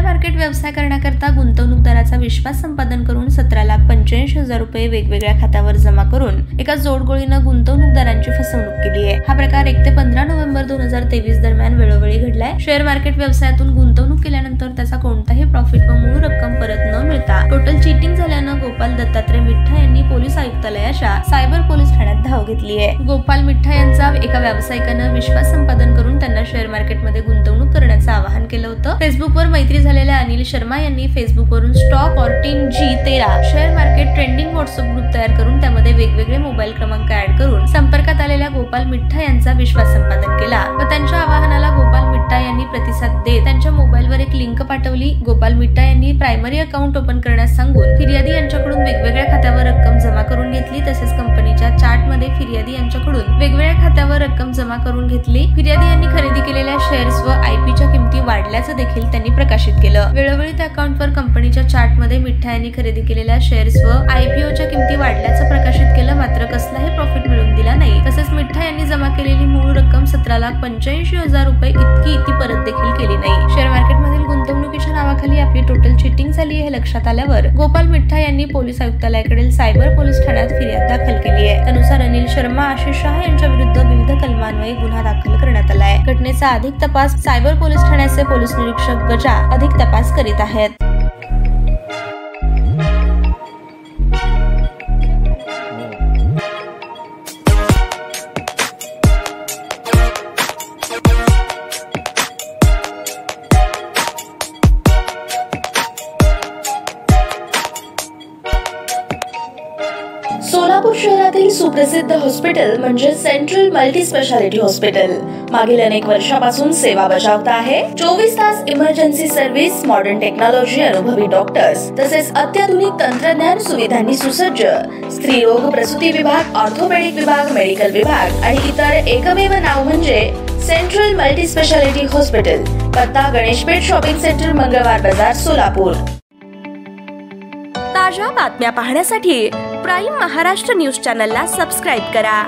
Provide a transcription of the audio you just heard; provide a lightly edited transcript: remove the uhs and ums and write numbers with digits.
Market व्यवसाय करण्याकरता गुंतवणूकदाराचा विश्वास संपादन करून 17,85,000 रुपये वेगवेगळ्या खात्यावर जमा करून एका जोडगोळीनं गुंतवणूकदारांची फसवणूक केली आहे। हा प्रकार 1 ते 15 नोव्हेंबर 2023 दरम्यान वेळोवेळी घडलाय। शेअर मार्केट व्यवसायातून गुंतवणूक केल्यानंतर त्याचा कोणताही प्रॉफिट व मूळ रक्कम परत न मिळता टोटल चीटिंग झाल्यानं गोपाल दत्तात्रय मिठ्ठा यांनी पोलीस आयुक्तालयाच्या सायबर पोलीस ठाण्यात धाव घेतली आहे। गोपाल मिठ्ठा यांचा एका व्यावसायिकानं विश्वास संपादन करून त्यांना शेअर मार्केटमध्ये गुंतवणूक करण्याचं आवाहन केलं होतं। फेसबुकवर मैत्री झालेल्या अनिल शर्मा यांनी फेसबुकवरून stock 14G13 share market trending WhatsApp group तयार करून त्यामध्ये वेगवेगळे मोबाईल क्रमांक ऍड करून संपर्कात आलेल्या गोपाल मिठ्ठा यांचा विश्वास संपादन केला व त्यांच्या आवाहनाला गोपाल मिठ्ठा यांनी प्रतिसाद देत त्यांच्या मोबाईलवर एक लिंक पाठवली। गोपाल मिठ्ठा यांनी प्रायमरी अकाउंट ओपन करण्यास सांगून फिर्यादी यांच्याकडून वेगवेगळ्या खात्यावर रक्कम जमा करून घेतली। तसेच कंपनीच्या चार्टमध्ये फिर्यादी यांच्याकडून वेगवेगळ्या खात्यावर रक्कम जमा करून घेतली। फिर्यादी यांनी खरेदी केलेल्या शेअर्स व आयपीच्या किमती वाढल्याचं देखील त्यांनी प्रकाशित केलं। वेळोवेळी त्या अकाउंटवर कंपनीच्या चार्टमध्ये मिठ्ठा यांनी खरेदी केलेल्या शेअर्स व आयपीओच्या किमती वाढल्याचं प्रकाशित केलं, मात्र कसलाही प्रॉफिट मिळवून दिला नाही। तसेच मिठ्ठा यांनी जमा केलेली मूळ रक्कम 17,85,000 रुपये इतकी ती परत देखील केली नाही। शेअर मार्केटमधील गुंतवणुकीच्या नावाखाली आपली टोटल चिटिंग झाली हे लक्षात आल्यावर गोपाल मिठ्ठा यांनी पोलीस आयुक्तालयाकडील सायबर पोलीस ठाण्यात फिर्याद दाखल केली आहे। त्यानुसार अनिल शर्मा, आशिष शाह यांच्या विरुद्ध विविध कलमान्वये गुन्हा दाखल करण्यात आला आहे। घटनेचा अधिक तपास सायबर पोलीस ठाण्याचे पोलीस निरीक्षक गजा अधिक तपास करीत आहेत। सोलापूर शहरातील सुप्रसिद्ध हॉस्पिटल म्हणजे सेंट्रल मल्टी स्पेशालिटी हॉस्पिटल मागील अनेक वर्षापासून सेवा बजावत आहे। 24 तास इमर्जन्सी सर्व्हिस, मॉडर्न टेक्नॉलॉजी, अनुभवी डॉक्टर्स तसेच अत्याधुनिक तंत्रज्ञान सुविधांनी सुसज्ज स्त्रीरोग प्रसूती विभाग, ऑर्थोपेडिक विभाग, मेडिकल विभाग आणि इतर एकमेव नाव म्हणजे सेंट्रल मल्टी स्पेशालिटी हॉस्पिटल। पत्ता गणेशपेठ शॉपिंग सेंटर, मंगळवार बाजार, सोलापूर। ताज्या बातम्या पाहण्यासाठी प्राईम महाराष्ट्र न्यूज चॅनलला सबस्क्राईब करा।